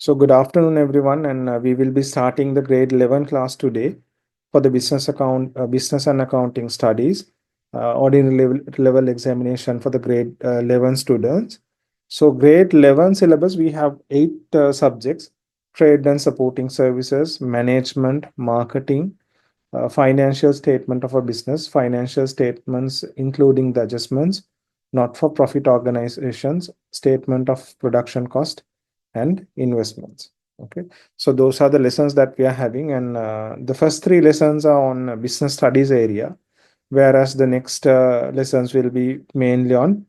So good afternoon, everyone, and we will be starting the grade 11 class today for the business and accounting studies, ordinary level examination for the grade 11 students. So grade 11 syllabus, we have eight subjects: trade and supporting services, management, marketing, financial statement of a business, financial statements including the adjustments, not-for-profit organizations, statement of production cost, and investments. Okay, so those are the lessons that we are having, and the first three lessons are on business studies area, whereas the next lessons will be mainly on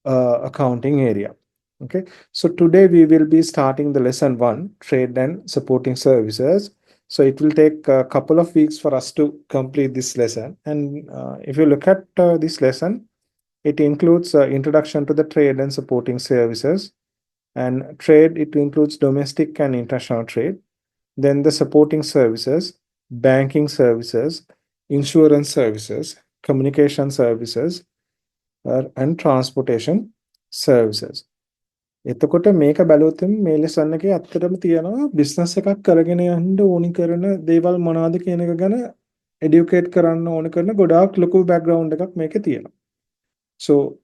accounting area. Okay, so today we will be starting the lesson one, trade and supporting services. So it will take a couple of weeks for us to complete this lesson. And if you look at this lesson, it includes introduction to the trade and supporting services. And trade, it includes domestic and international trade. Then the supporting services, banking services, insurance services, communication services, and transportation services. එතකොට මේක බැලුවොත් මේ lesson එකේ ඇත්තටම තියෙනවා business එකක් කරගෙන යන්න ඕනි කරන දේවල් මොනවද කියන එක ගැන එඩියුකේට් කරන්න ඕන කරන ගොඩාක් ලොකු බෑග්ග්‍රවුන්ඩ් එකක් මේකේ තියෙනවා. So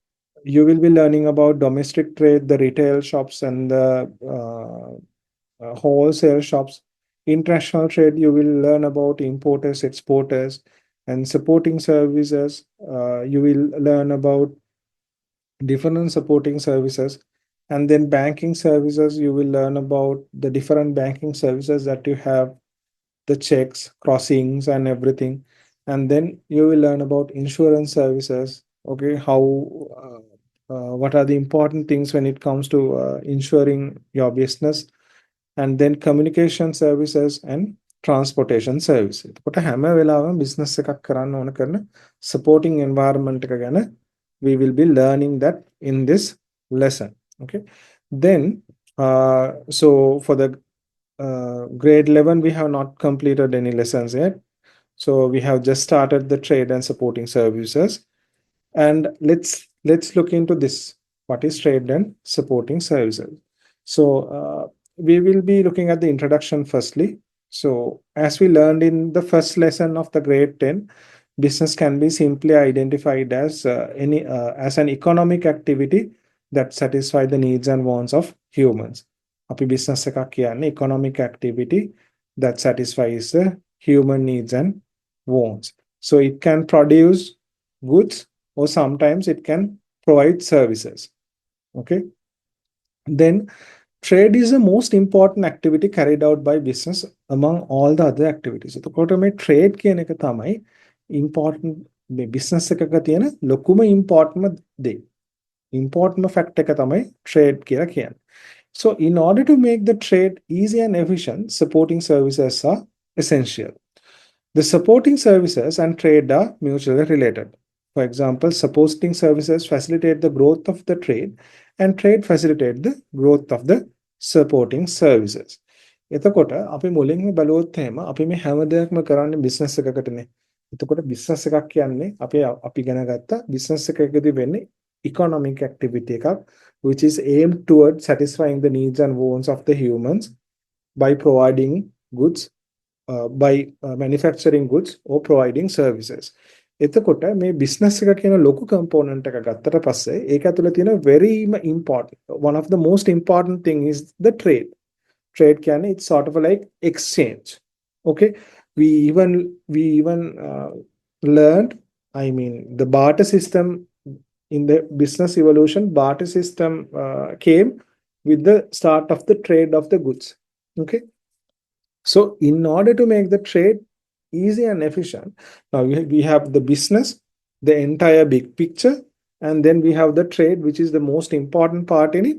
you will be learning about domestic trade, the retail shops and the wholesale shops. International trade, you will learn about importers, exporters, and supporting services. You will learn about different supporting services. And then banking services, you will learn about the different banking services that you have, the checks, crossings, and everything. And then you will learn about insurance services. Okay, how what are the important things when it comes to insuring your business, and then communication services and transportation services. එතකොට හැම වෙලාවෙම business එකක් කරන්න ඕන කරන supporting environment එක ගැන we will be learning that in this lesson. Okay, then so for the grade 11 we have not completed any lessons yet, so we have just started the trade and supporting services. And let's look into this, what is trade and supporting services. So we will be looking at the introduction firstly. So as we learned in the first lesson of the grade 10, business can be simply identified as as an economic activity that satisfy the needs and wants of humans. අපි business එකක් කියන්නේ economic activity that satisfies the human needs and wants. So it can produce goods, or sometimes it can provide services. Okay, then trade is the most important activity carried out by business among all the other activities. එතකොට මේ trade කියන එක තමයි important මේ business එකක තියෙන ලොකුම importantම දේ. Importantම fact එක තමයි trade කියලා කියන්නේ. So in order to make the trade easy and efficient, supporting services are essential. The supporting services and trade are mutually related. For example, supporting services facilitate the growth of the trade, and trade facilitate the growth of the supporting services. එතකොට අපි මුලින්ම බලුවොත් එහෙම අපි මේ හැම දෙයක්ම කරන්නේ business එකකටනේ. එතකොට බිස්නස් එකක් කියන්නේ අපි ඉගෙන ගත්ත බිස්නස් එකකදී වෙන්නේ economic activity එකක්, which is aimed toward satisfying the needs and wants of the humans by providing goods, by manufacturing goods or providing services. එතකොට මේ business එක කියන ලොකු component එක ගත්තට පස්සේ ඒක ඇතුළේ තියෙන very important, one of the most important thing is the trade. Trade කියන්නේ it's sort of like exchange. Okay, we even learned, I mean, the barter system in the business evolution. Barter system came with the start of the trade of the goods. Okay, so in order to make the trade easy and efficient, now we have the business, the entire big picture, and then we have the trade, which is the most important part in it.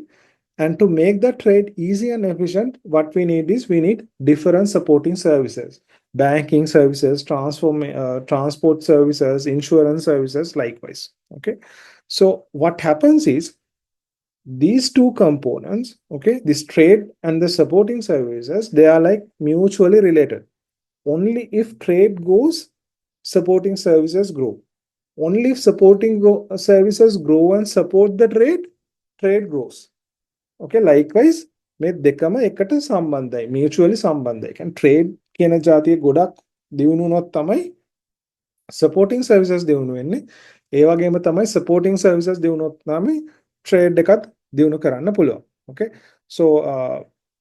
And to make the trade easy and efficient, what we need is we need different supporting services: banking services, transport services, insurance services, likewise. Okay, so what happens is these two components, okay, this trade and the supporting services, they are like mutually related. Only if trade goes, supporting services grow. Only if services grow and support the trade, trade grows. Okay, likewise, මේ දෙකම එකට සම්බන්ධයි, mutually සම්බන්ධයි. කියන්නේ trade කියන જાතිය ගොඩක් දියුණු වුණොත් තමයි supporting services දියුණු වෙන්නේ. ඒ වගේම තමයි supporting services දියුණුවොත් තමයි trade එකත් දියුණු කරන්න පුළුවන්. Okay, so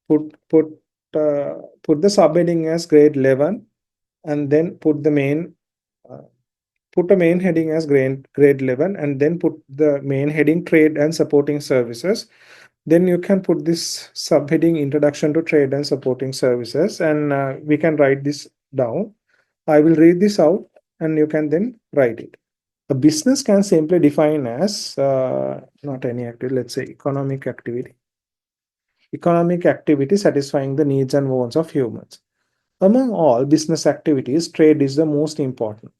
put put the subheading as grade 11 and then put the main put a main heading as grade 11 and then put the main heading trade and supporting services. Then you can put this subheading introduction to trade and supporting services, and we can write this down. I will read this out and you can then write it. A business can simply define as not any activity, let's say economic activity. Economic activity satisfying the needs and wants of humans. Among all business activities, trade is the most important.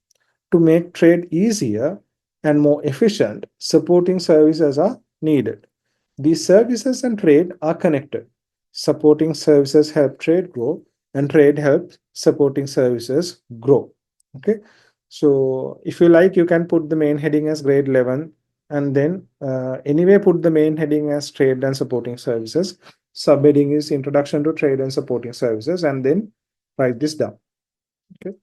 To make trade easier and more efficient, supporting services are needed. These services and trade are connected. Supporting services help trade grow, and trade helps supporting services grow. Okay. So if you like, you can put the main heading as grade 11 and then anyway put the main heading as trade and supporting services. Subheading is introduction to trade and supporting services, and then write this down. Okay.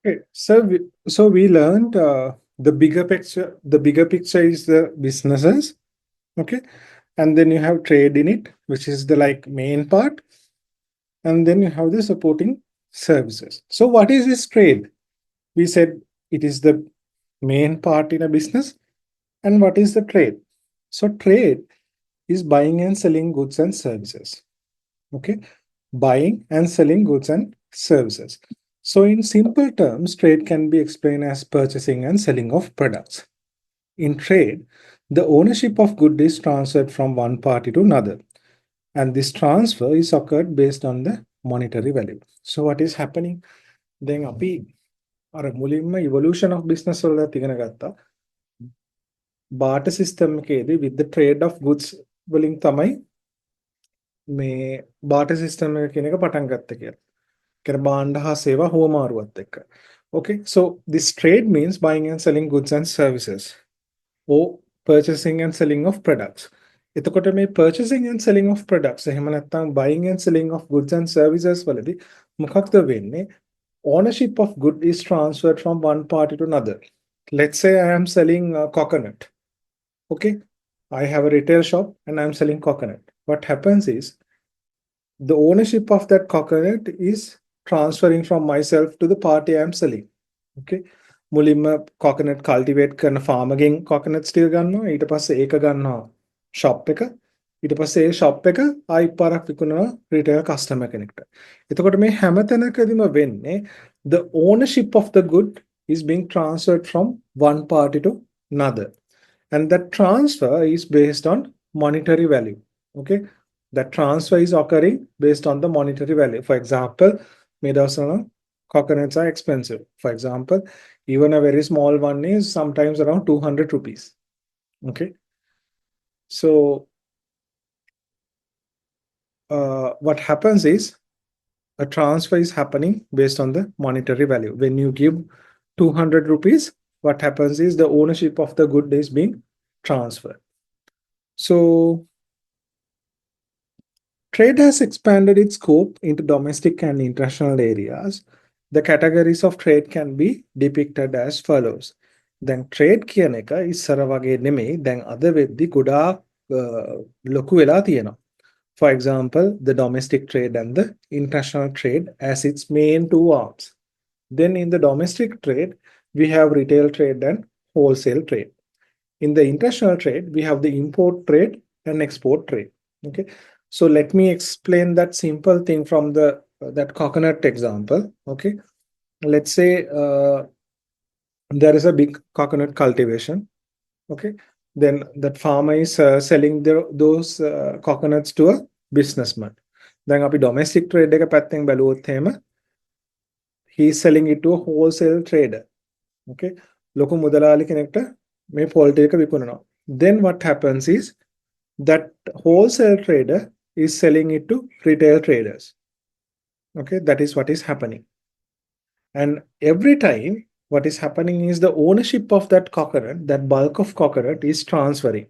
Okay, so we learned the bigger picture. The bigger picture is the businesses, okay, and then you have trade in it, which is the like main part, and then you have the supporting services. So what is this trade? We said it is the main part in a business. And what is the trade? So trade is buying and selling goods and services. Okay, buying and selling goods and services. So in simple terms, trade can be explained as purchasing and selling of products. In trade, the ownership of good is transferred from one party to another, and this transfer is occurred based on the monetary value. So what is happening? Then අපි අර මුලින්ම evolution of business වලත් ඉගෙන ගත්තා. barter system එකේදී with the trade of goods වලින් තමයි මේ barter system එක කියන එක පටන් ගත්තේ කියලා. කියන භාණ්ඩ හා සේවා හුවමාරුවත් එක්ක. Okay, so this trade means buying and selling goods and services or purchasing and selling of products. එතකොට මේ purchasing and selling of products එහෙම නැත්නම් buying and selling of goods and services වලදී මොකක්ද වෙන්නේ? Ownership of good is transferred from one party to another. Let's say I am selling coconut. Okay, I have a retail shop and I'm selling coconut. What happens is the ownership of that coconut is transferring from myself to the party I'm selling. Okay, මුලින්ම coconut cultivate කරන farmer ගෙන් coconut still ගන්නවා, ඊට පස්සේ ඒක ගන්නවා shop එක, ඊට පස්සේ ඒ shop එක ආයි පාරක් විකුණනවා retail customer කෙනෙක්ට. එතකොට මේ හැම තැනකදීම වෙන්නේ the ownership of the good is being transferred from one party to another, and that transfer is based on monetary value. Okay, that transfer is occurring based on the monetary value. For example, coconuts are expensive. For example, even a very small one is sometimes around 200 rupees. Okay, so what happens is a transfer is happening based on the monetary value. When you give 200 rupees, what happens is the ownership of the good is being transferred. So trade has expanded its scope into domestic and international areas. The categories of trade can be depicted as follows. Then trade කියන එක ඉස්සර වගේ නෙමෙයි, දැන් අද වෙද්දි ගොඩාක් ලොකු වෙලා තියෙනවා. For example, the domestic trade and the international trade as its main two arms. Then in the domestic trade, we have retail trade and wholesale trade. In the international trade, we have the import trade and export trade. Okay, so let me explain that simple thing from the that coconut example. Okay, let's say there is a big coconut cultivation. Okay, then that farmer is selling those coconuts to a businessman. Then අපි domestic trade එක පැත්තෙන් බැලුවොත් එහෙම he is selling it to a wholesale trader. Okay, ලොකු මුදලාලි කෙනෙක්ට මේ පොල් ටික විකුණනවා. Then what happens is that wholesale trader is selling it to retail traders. Okay, that is what is happening. And every time what is happening is the ownership of that coconut, that bulk of coconut is transferring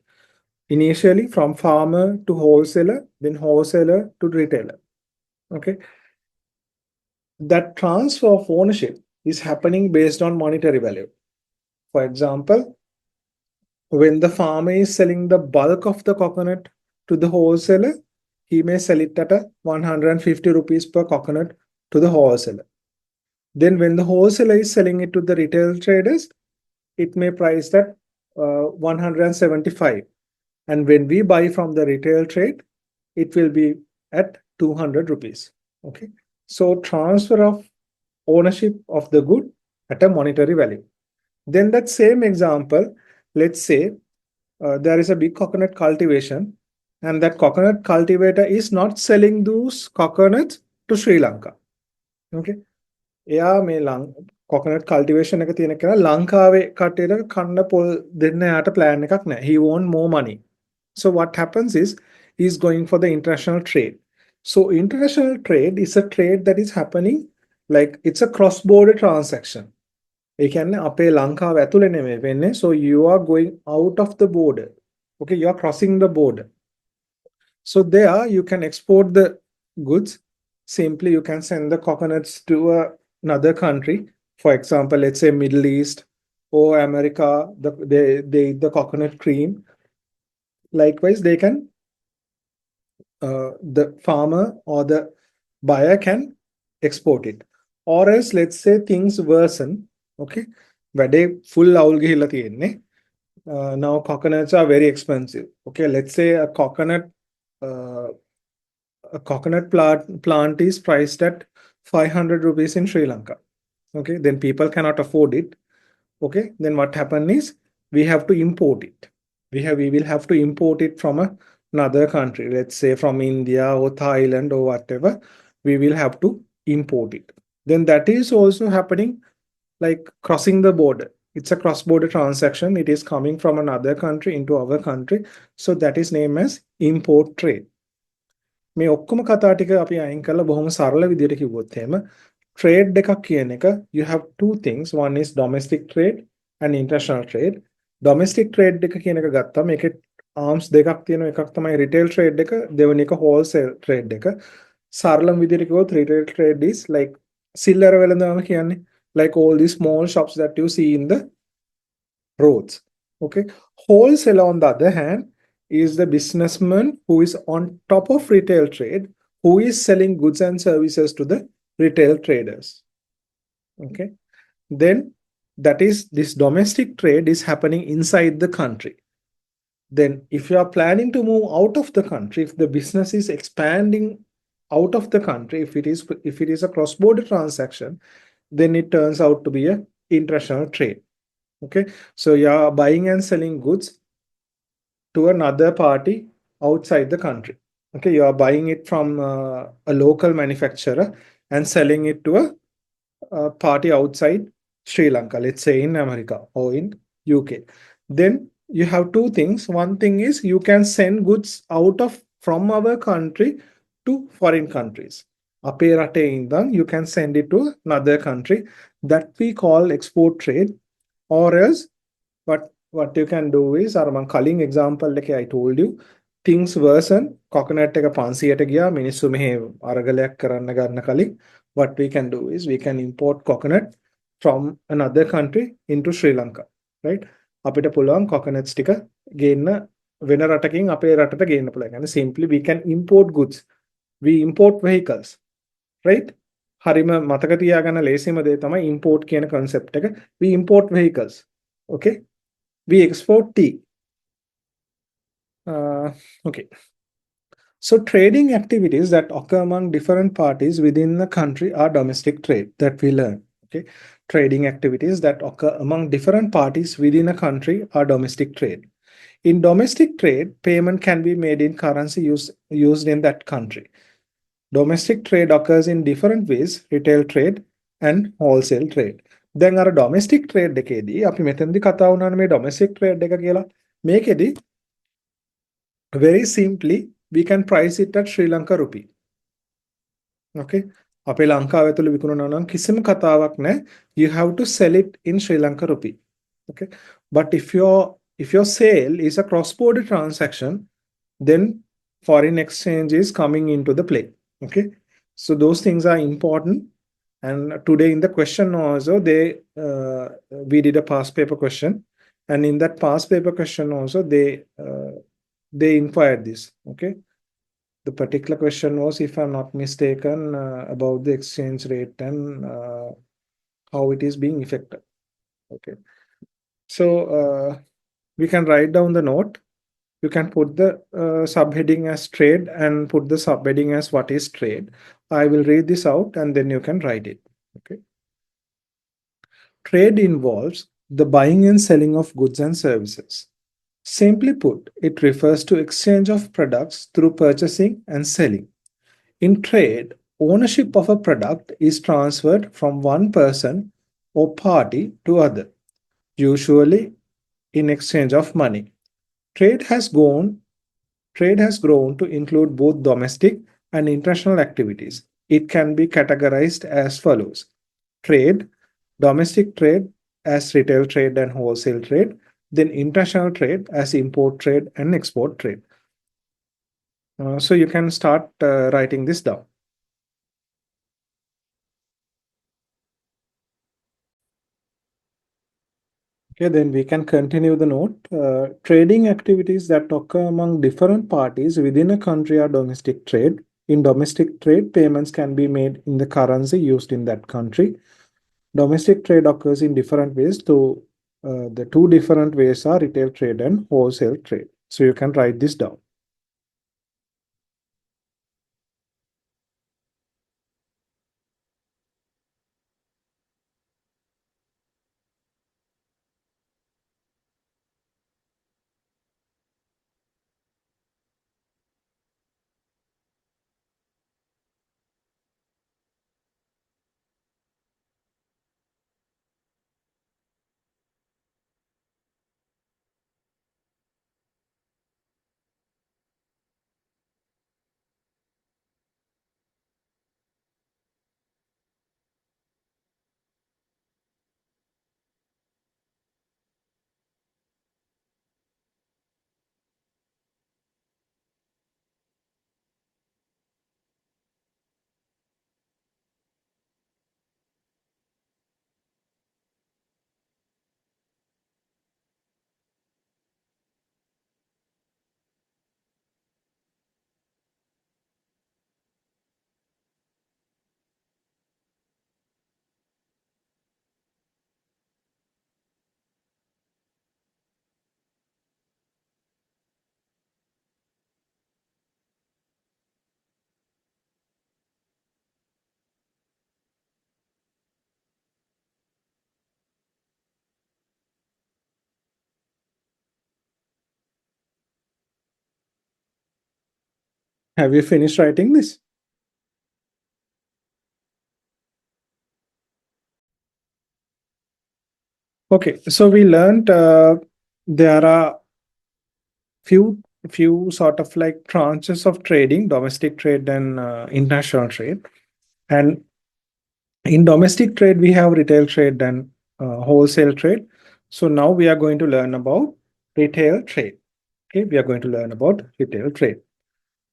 initially from farmer to wholesaler, then wholesaler to retailer. Okay, that transfer of ownership is happening based on monetary value. For example, when the farmer is selling the bulk of the coconut to the wholesaler, he may sell it at a 150 rupees per coconut to the wholesaler. Then when the wholesaler is selling it to the retail traders, it may price at 175. And when we buy from the retail trade, it will be at 200 rupees. Okay. So transfer of ownership of the good at a monetary value. Then that same example, let's say there is a big coconut cultivation, and that coconut cultivator is not selling those coconuts to Sri Lanka. Okay. එයා මේ coconut cultivation එක තියෙන කෙනා ලංකාවේ කට්ටියට කන්න පොල් දෙන්න යාට ප්ලෑන් එකක් නැහැ. He want more money. So what happens is he's going for the international trade. So international trade is a trade that is happening like it's a cross border transaction. ඒ කියන්නේ අපේ ලංකාව ඇතුලේ නෙමෙයි වෙන්නේ. So you are going out of the border. Okay, you are crossing the border. So there you can export the goods. Simply you can send the coconuts to another country. For example, let's say Middle East or America, they eat the coconut cream. Likewise, they can, the farmer or the buyer can export it. Or else, let's say things worsen. Okay, වැඩේ full අවුල් ගිහිල්ලා තියෙන්නේ. Now coconuts are very expensive. Okay, let's say a coconut plant is priced at 500 rupees in Sri Lanka. Okay, then people cannot afford it. Okay, then what happens is we have to import it. We will have to import it from another country. Let's say from India or Thailand or whatever. We will have to import it. Then that is also happening like crossing the border. It's a cross-border transaction. It is coming from another country into our country. So that is named as import trade. මේ ඔක්කොම කතා ටික අපි අයින් කරලා බොහොම සරල විදිහට කිව්වොත් එහෙම trade එකක් කියන එක you have two things. One is domestic trade and international trade. Domestic trade එක කියන එක ගත්තාම ඒකේ arms දෙකක් තියෙනවා. එකක් තමයි retail trade එක, දෙවෙනි එක wholesale trade එක. සරලම විදිහට කිව්වොත් retail trade is like සිල්ලර වෙළඳාම කියන්නේ like all these small shops that you see in the roads. Okay. Wholesale on the other hand is the businessman who is on top of retail trade, who is selling goods and services to the retail traders. Okay, then that is this domestic trade is happening inside the country. Then if you are planning to move out of the country, if the business is expanding out of the country, if it is a cross-border transaction, then it turns out to be a international trade. Okay, so you are buying and selling goods to another party outside the country. Okay, you are buying it from a local manufacturer and selling it to a party outside Sri Lanka, let's say in America or in UK. Then you have two things. One thing is you can send goods out of from our country to foreign countries. අපේ රටේ ඉඳන් you can send it to another country, that we call export trade. Or else what you can do is අර මම කලින් example එකේ I told you things worsen. coconut එක 500ට ගියා, මිනිස්සු මෙහෙ අරගලයක් කරන්න ගන්න කලින් what we can do is we can import coconut from another country into Sri Lanka, right? අපිට පුළුවන් coconuts ටික ගේන්න වෙන රටකින් අපේ රටට ගේන්න පුළුවන්. يعني simply we can import goods. We import vehicles, right? හරිම මතක තියාගන්න ලේසිම දේ තමයි import කියන concept එක. We import vehicles. Okay? We export tea. Okay. So trading activities that occur among different parties within the country are domestic trade that we learn. Okay. Trading activities that occur among different parties within a country are domestic trade. In domestic trade, payment can be made in currency used in that country. Domestic trade occurs in different ways, retail trade and wholesale trade. දැන් අර domestic trade එකේදී අපි මෙතනදී කතා වුණානේ මේ domestic trade එක කියලා. මේකෙදී very simply we can price it at Sri Lanka rupee. Okay, අපේ ලංකාව ඇතුළේ විකුණනවා නම් කිසිම කතාවක් නැහැ. You have to sell it in Sri Lanka rupee. Okay. But if your sale is a cross-border transaction, then foreign exchange is coming into the play. Okay. So those things are important. And today in the question also, we did a past paper question, and in that past paper question also they inquired this. Okay. The particular question was, if I'm not mistaken, about the exchange rate and how it is being affected. Okay. So we can write down the note. You can put the subheading as trade and put the subheading as what is trade. I will read this out and then you can write it. Okay. Trade involves the buying and selling of goods and services. Simply put, it refers to exchange of products through purchasing and selling. In trade, ownership of a product is transferred from one person or party to other, usually in exchange of money. Trade has grown Trade has grown to include both domestic and international activities. It can be categorized as follows: trade, domestic trade as retail trade and wholesale trade, then international trade as import trade and export trade. So you can start writing this down. Okay, then we can continue the note. Trading activities that occur among different parties within a country are domestic trade. In domestic trade, payments can be made in the currency used in that country. Domestic trade occurs in different ways. So the two different ways are retail trade and wholesale trade. So you can write this down. Have you finished writing this? Okay, so we learned there are few sort of like tranches of trading: domestic trade and international trade. And in domestic trade, we have retail trade and wholesale trade. So now we are going to learn about retail trade. Okay, we are going to learn about retail trade.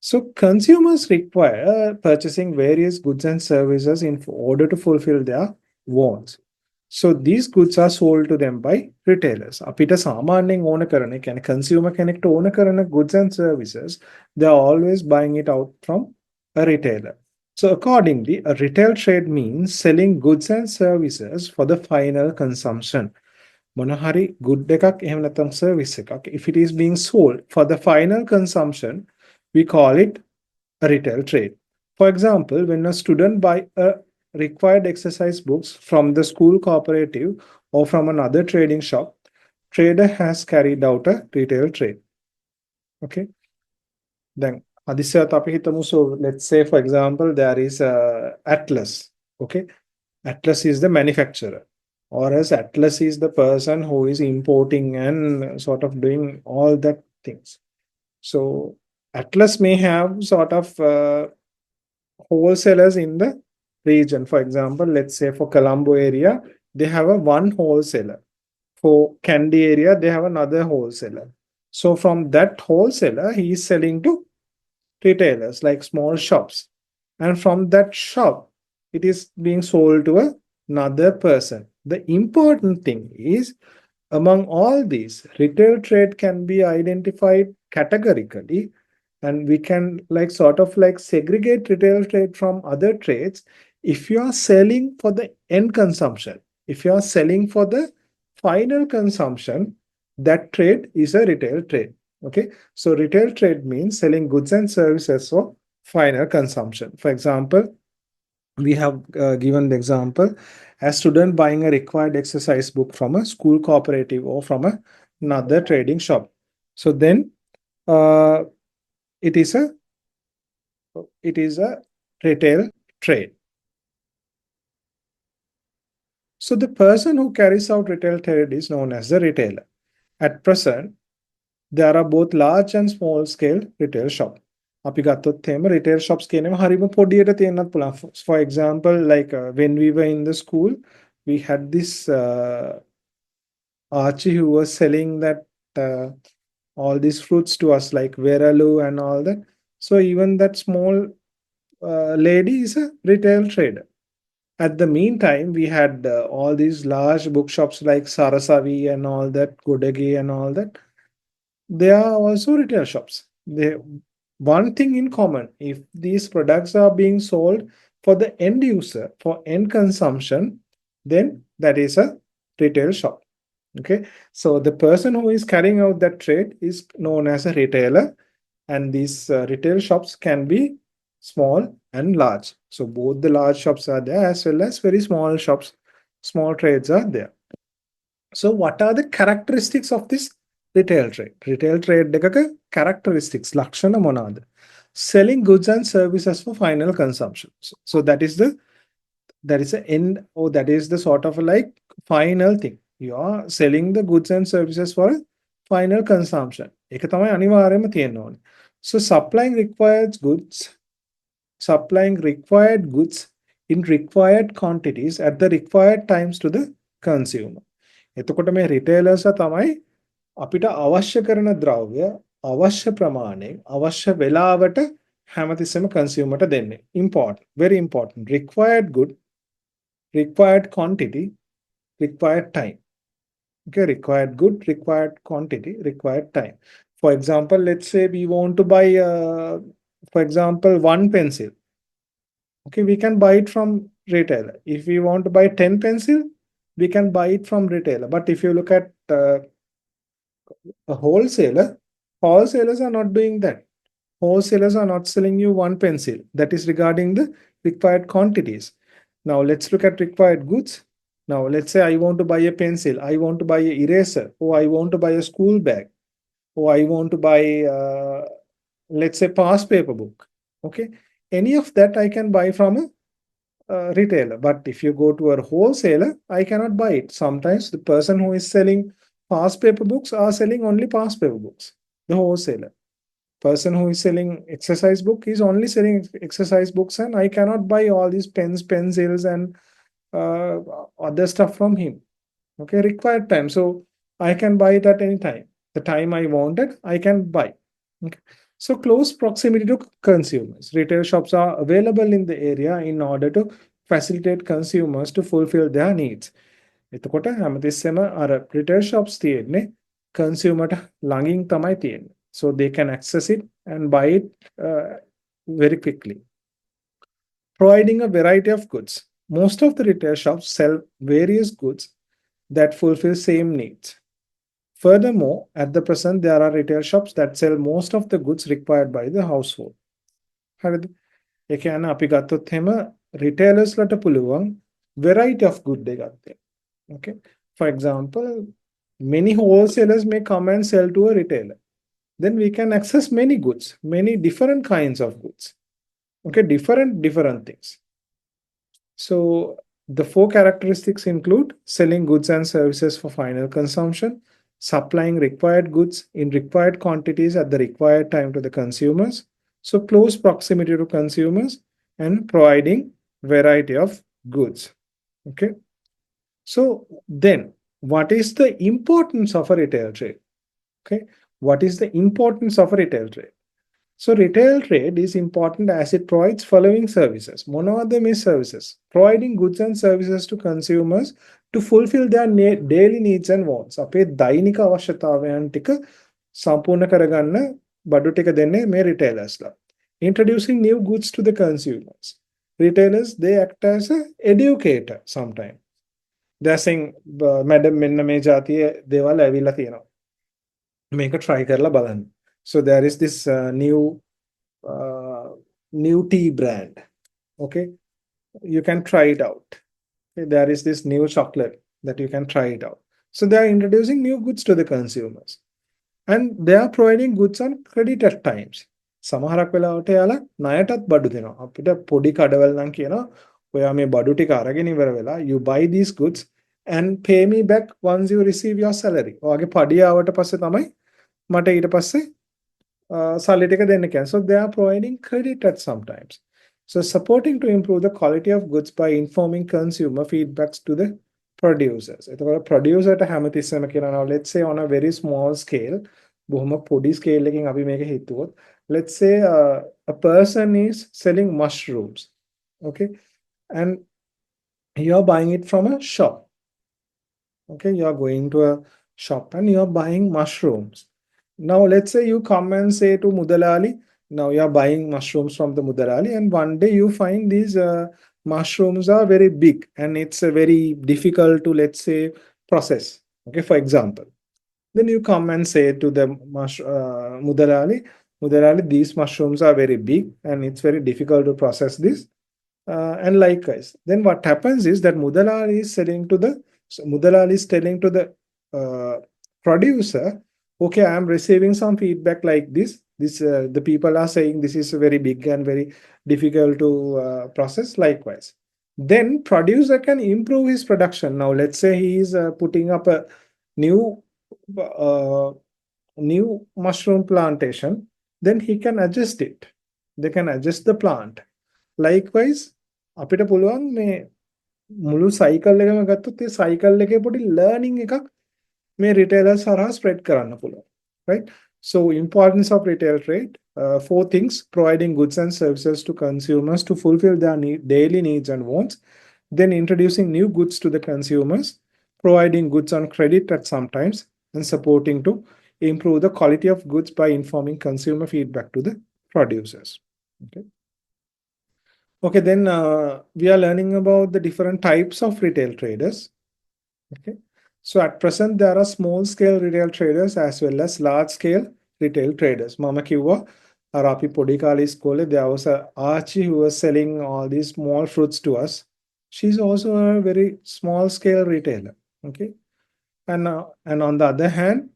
So consumers require purchasing various goods and services in order to fulfill their wants. So these goods are sold to them by retailers. අපිට සාමාන්‍යයෙන් ඕන කරන, කියන්නේ consumer කෙනෙක්ට ඕන කරන goods and services, they are always buying it out from a retailer. So accordingly, a retail trade means selling goods and services for the final consumption. මොන හරි good එකක් එහෙම නැත්නම් service එකක්, if it is being sold for the final consumption, we call it a retail trade. For example, when a student buy a required exercise books from the school cooperative or from another trading shop, trader has carried out a retail trade. Okay. Then so let's say, for example, there is a Atlas. Okay. Atlas is the manufacturer, or as Atlas is the person who is importing and sort of doing all that things. So Atlas may have sort of wholesalers in the region. For example, let's say for Colombo area, they have a one wholesaler. For Kandy area, they have another wholesaler. So from that wholesaler, he is selling to retailers like small shops. And from that shop, it is being sold to another person. The important thing is among all these, retail trade can be identified categorically, and we can like sort of like segregate retail trade from other trades. If you are selling for the end consumption, if you are selling for the final consumption, that trade is a retail trade. Okay, so retail trade means selling goods and services for final consumption. For example, we have given the example, a student buying a required exercise book from a school cooperative or from another trading shop. So then uh, it is a retail trade. So the person who carries out retail trade is known as the retailer. At present, there are both large and small scale retail shop. අපි ගත්තොත් එහෙම retail shops කියනම හරිම පොඩියට තියෙන්නත් පුළුවන්. For example, like when we were in the school, we had this Archie who was selling that all these fruits to us, like Veralu and all that. So even that small lady is a retail trader. At the meantime, we had all these large bookshops like Sarasavi and all that, Godagi and all that. They are also retail shops. They one thing in common: if these products are being sold for the end user, for end consumption, then that is a retail shop. Okay, so the person who is carrying out that trade is known as a retailer, and these retail shops can be small and large. So both the large shops are there as well as very small shops, small trades are there. So what are the characteristics of this retail trade? Retail trade එකක characteristics ලක්ෂණ මොනවාද? Selling goods and services for final consumption. So that is the end, or that is the sort of like final thing. You are selling the goods and services for final consumption. ඒක තමයි අනිවාර්යයෙන්ම තියෙන්න ඕනේ. So supplying required goods in required quantities at the required times to the consumer. එතකොට මේ retailers තමයි අපිට අවශ්‍ය කරන ද්‍රව්‍ය අවශ්‍ය ප්‍රමාණයෙන් අවශ්‍ය වෙලාවට හැමතිස්සෙම consumer ට දෙන්නේ. Important, very important. Required good, required quantity, required time. Okay, required good, required quantity, required time. For example, let's say we want to buy, for example, one pencil. Okay, we can buy it from retailer. If we want to buy 10 pencil, we can buy it from retailer. But if you look at a wholesalers are not doing that. Wholesalers are not selling you one pencil. That is regarding the required quantities. Now let's look at required goods. Now let's say I want to buy a pencil, I want to buy an eraser, or I want to buy a school bag, or I want to buy, let's say, past paper book. Okay, any of that I can buy from a retailer. But if you go to a wholesaler, I cannot buy it. Sometimes the person who is selling past paper books are selling only past paper books. The wholesaler person who is selling exercise book is only selling exercise books, and I cannot buy all these pens, pencils, and other stuff from him. Okay, required time. So I can buy it at any time. The time I wanted, I can buy. Okay. So close proximity to consumers. Retail shops are available in the area in order to facilitate consumers to fulfill their needs. එතකොට හැමතිස්සෙම අර retail shops තියෙන්නේ consumer ට ළඟින් තමයි තියෙන්නේ. So they can access it and buy it very quickly. Providing a variety of goods. Most of the retail shops sell various goods that fulfill same needs. Furthermore, at the present, there are retail shops that sell most of the goods required by the household. හරිද? ඒ කියන්නේ අපි ගත්තොත් එහෙම retailers ලට පුළුවන් variety of good එකක් දෙන්න. Okay. For example, many wholesalers may come and sell to a retailer. Then we can access many goods, many different kinds of goods. Okay, different things. So the four characteristics include selling goods and services for final consumption, supplying required goods in required quantities at the required time to the consumers, so close proximity to consumers, and providing variety of goods. Okay. So then, what is the importance of a retail trade? Okay. What is the importance of a retail trade? So retail trade is important as it provides following services. One of them is services, providing goods and services to consumers to fulfill their daily needs and wants. අපේ දෛනික අවශ්‍යතාවයන් ටික සම්පූර්ණ කරගන්න බඩු ටික දෙන්නේ මේ retailers ලා. Introducing new goods to the consumers. Retailers, they act as a educator sometimes. They are saying, madam මෙන්න මේ જાතිය දේවල් ඇවිල්ලා තියෙනවා. මේක try කරලා බලන්න. So there is this new tea brand. Okay, you can try it out. Okay, there is this new chocolate that you can try it out. So they are introducing new goods to the consumers, and they are providing goods on credit at times. සමහරක් වෙලාවට යාලා ණයටත් බඩු දෙනවා. අපිට පොඩි කඩවල නම් කියනවා ඔයා මේ බඩු ටික අරගෙන ඉවර වෙලා you buy these goods and pay me back once you receive your salary. ඔයාගේ පඩිය ආවට පස්සේ තමයි මට ඊට පස්සේ සල්ලි ටික දෙන්න කියන්නේ. So they are providing credit at sometimes. So supporting to improve the quality of goods by informing consumer feedbacks to the producers. එතකොට producerට හැමතිස්සෙම කියනවා, let's say on a very small scale, බොහොම පොඩි scale එකකින් අපි මේක හිතුවොත්, let's say a person is selling mushrooms, okay, and you're buying it from a shop. Okay, you're going to a shop and you're buying mushrooms. Now, let's say you come and say to Mudalali, now you're buying mushrooms from the Mudalali, and one day you find these mushrooms are very big and it's a very difficult to, let's say, process. Okay, for example. Then you come and say to the Mudalali, these mushrooms are very big and it's very difficult to process this. And likewise, then what happens is that Mudalali is telling to the producer, okay, I am receiving some feedback like this. The people are saying this is very big and very difficult to process. Likewise, then producer can improve his production. Now, let's say he is putting up a new mushroom plantation. Then he can adjust it. They can adjust the plant. Likewise, අපිට පුළුවන් මේ මුළු cycle එකම ගත්තොත් ඒ cycle එකේ පොඩි learning එකක් මේ retailers හරහා spread කරන්න පුළුවන්, right? So importance of retail trade, four things: providing goods and services to consumers to fulfill their daily needs and wants, then introducing new goods to the consumers, providing goods on credit at some times, and supporting to improve the quality of goods by informing consumer feedback to the producers. Okay. Okay, then we are learning about the different types of retail traders. Okay, so at present there are small scale retail traders as well as large scale retail traders. Mama kiwa arapi podi kali iskole, there was a Archie who was selling all these small fruits to us. She's also a very small scale retailer. Okay, and on the other hand,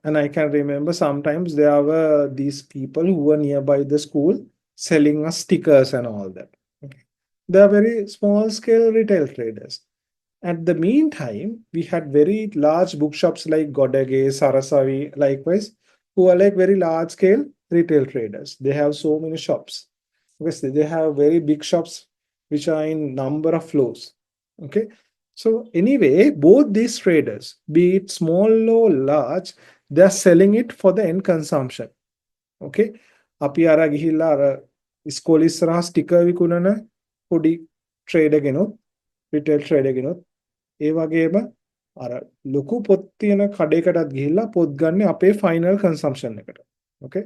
and I can remember sometimes there were these people who were nearby the school selling us stickers and all that. Okay. They are very small scale retail traders. At the meantime, we had very large bookshops like Godage, Sarasavi, likewise, who are like very large scale retail traders. They have so many shops. Obviously, they have very big shops which are in number of floors. Okay. So anyway, both these traders, be it small or large, they are selling it for the end consumption. Okay. අපි අර ගිහිල්ලා අර ඉස්කෝලේ ඉස්සරහා sticker විකුණන පොඩි trader කෙනෙක් retail trader කෙනෙක් ඒ වගේම අර ලොකු පොත් තියෙන කඩේකටත් ගිහිල්ලා පොත් ගන්න අපේ ෆයිනල් කන්සම්ප්ෂන් එකට. Okay.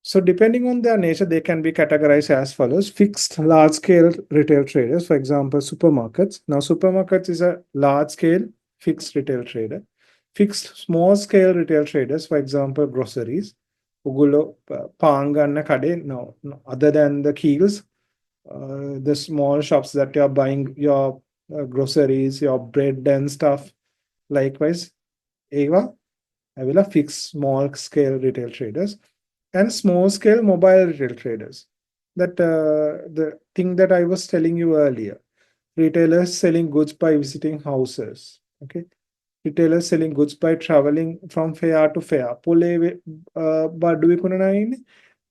So depending on their nature, they can be categorized as follows: fixed large scale retail traders, for example, supermarkets. Now, supermarkets is a large scale fixed retail trader. Fixed small scale retail traders, for example, groceries. Ugulo Pangana Kade. No, other than the Keels, the small shops that you're buying your groceries, your bread and stuff. Likewise, Eva, I will have fixed small scale retail traders and small scale mobile retail traders. That the thing that I was telling you earlier, retailers selling goods by visiting houses. Okay. Retailers selling goods by traveling from fair to fair.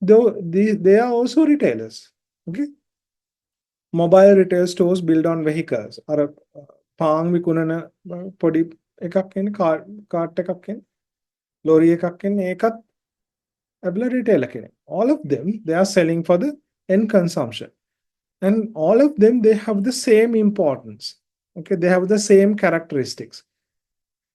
Though they are also retailers. Okay. Mobile retail stores built on vehicles. අර පාන් විකුණන පොඩි එකක් එන්නේ කාට් එකක් එන්නේ lorry එකක් එන්නේ ඒකත් ඇබ්ලා retail කෙනෙක්. All of them they are selling for the end consumption. And all of them they have the same importance. Okay, they have the same characteristics.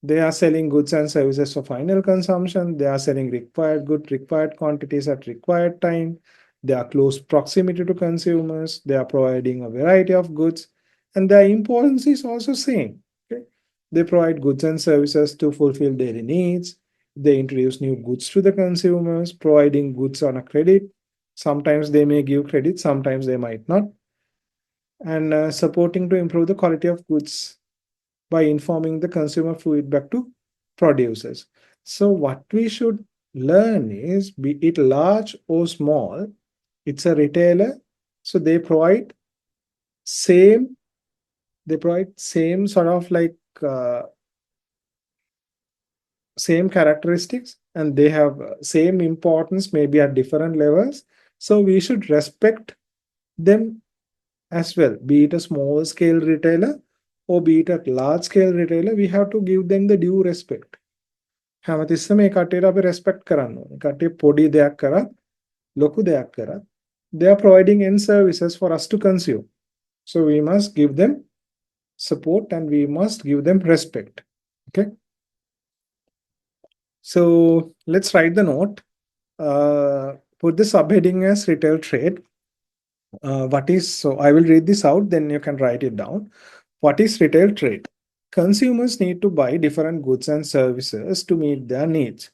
They are selling goods and services for final consumption. They are selling required good, required quantities at required time. They are close proximity to consumers. They are providing a variety of goods, and their importance is also same. Okay? They provide goods and services to fulfill daily needs. They introduce new goods to the consumers, providing goods on a credit. Sometimes they may give credit, sometimes they might not. And supporting to improve the quality of goods by informing the consumer feedback to producers. So what we should learn is, be it large or small, it's a retailer. So same, they provide same sort of like same characteristics, and they have same importance, maybe at different levels. So we should respect them as well, be it a small scale retailer or be it a large scale retailer. We have to give them the due respect. හැමතිස්සම මේ කට්ටියට අපි respect කරන්න ඕනේ. කට්ටිය පොඩි දෙයක් කරත් ලොකු දෙයක් කරත් they are providing end services for us to consume. So we must give them support and we must give them respect. Okay. So let's write the note. Put the subheading as retail trade. So I will read this out, then you can write it down. What is retail trade? Consumers need to buy different goods and services to meet their needs.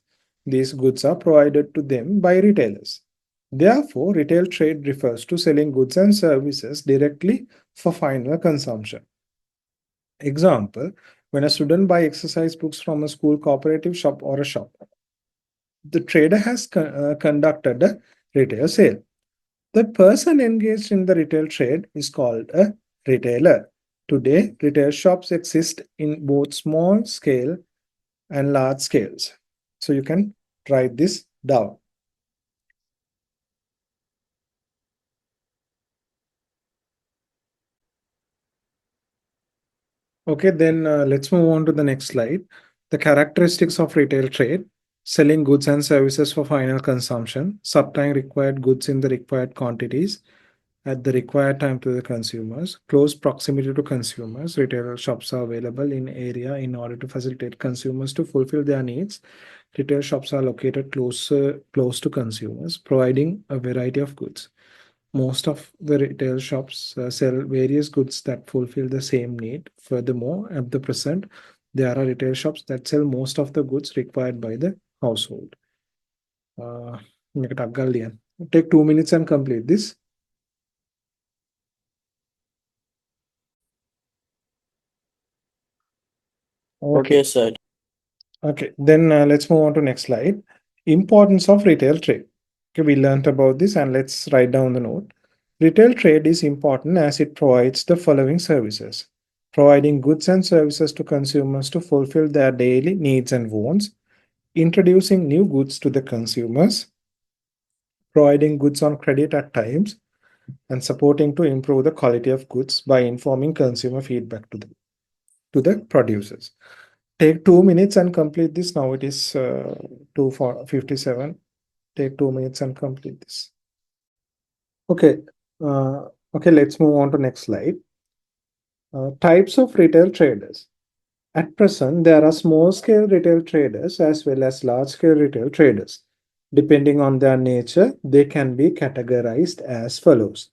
These goods are provided to them by retailers. Therefore, retail trade refers to selling goods and services directly for final consumption. Example, when a student buys exercise books from a school cooperative shop or a shop, the trader has conducted a retail sale. The person engaged in the retail trade is called a retailer. Today, retail shops exist in both small scale and large scales. So you can write this down. Okay, then let's move on to the next slide. The characteristics of retail trade: selling goods and services for final consumption, supplying required goods in the required quantities at the required time to the consumers, close proximity to consumers. Retail shops are available in area in order to facilitate consumers to fulfill their needs. Retail shops are located close to consumers, providing a variety of goods. Most of the retail shops sell various goods that fulfill the same need. Furthermore, at the present, there are retail shops that sell most of the goods required by the household. Take 2 minutes and complete this. Okay, sir. Okay, then let's move on to next slide. Importance of retail trade. Okay, we learned about this and let's write down the note. Retail trade is important as it provides the following services: providing goods and services to consumers to fulfill their daily needs and wants, introducing new goods to the consumers, providing goods on credit at times, and supporting to improve the quality of goods by informing consumer feedback to the producers. Take 2 minutes and complete this. Now it is 2:57. Take 2 minutes and complete this. Okay. Okay, let's move on to next slide. Types of retail traders. At present, there are small-scale retail traders as well as large-scale retail traders. Depending on their nature, they can be categorized as follows.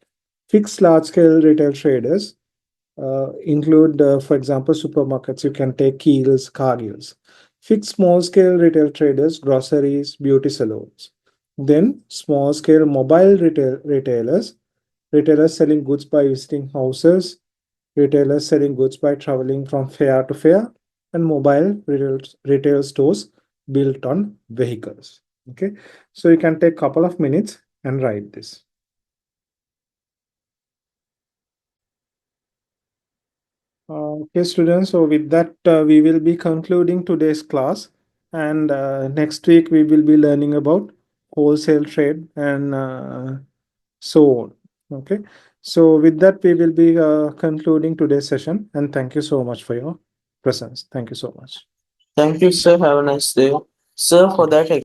Fixed large-scale retail traders include, for example, supermarkets. You can take Kiehl's, Cargill's. Fixed small-scale retail traders, groceries, beauty salons. Then small-scale mobile retailers selling goods by visiting houses, retailers selling goods by traveling from fair to fair, and mobile retail stores built on vehicles. Okay, so you can take a couple of minutes and write this. Okay, students, so with that, we will be concluding today's class, and next week we will be learning about wholesale trade and so on. Okay, So with that, we will be concluding today's session. And thank you so much for your presence. Thank you so much. Thank you, sir. Have a nice day. Sir, for that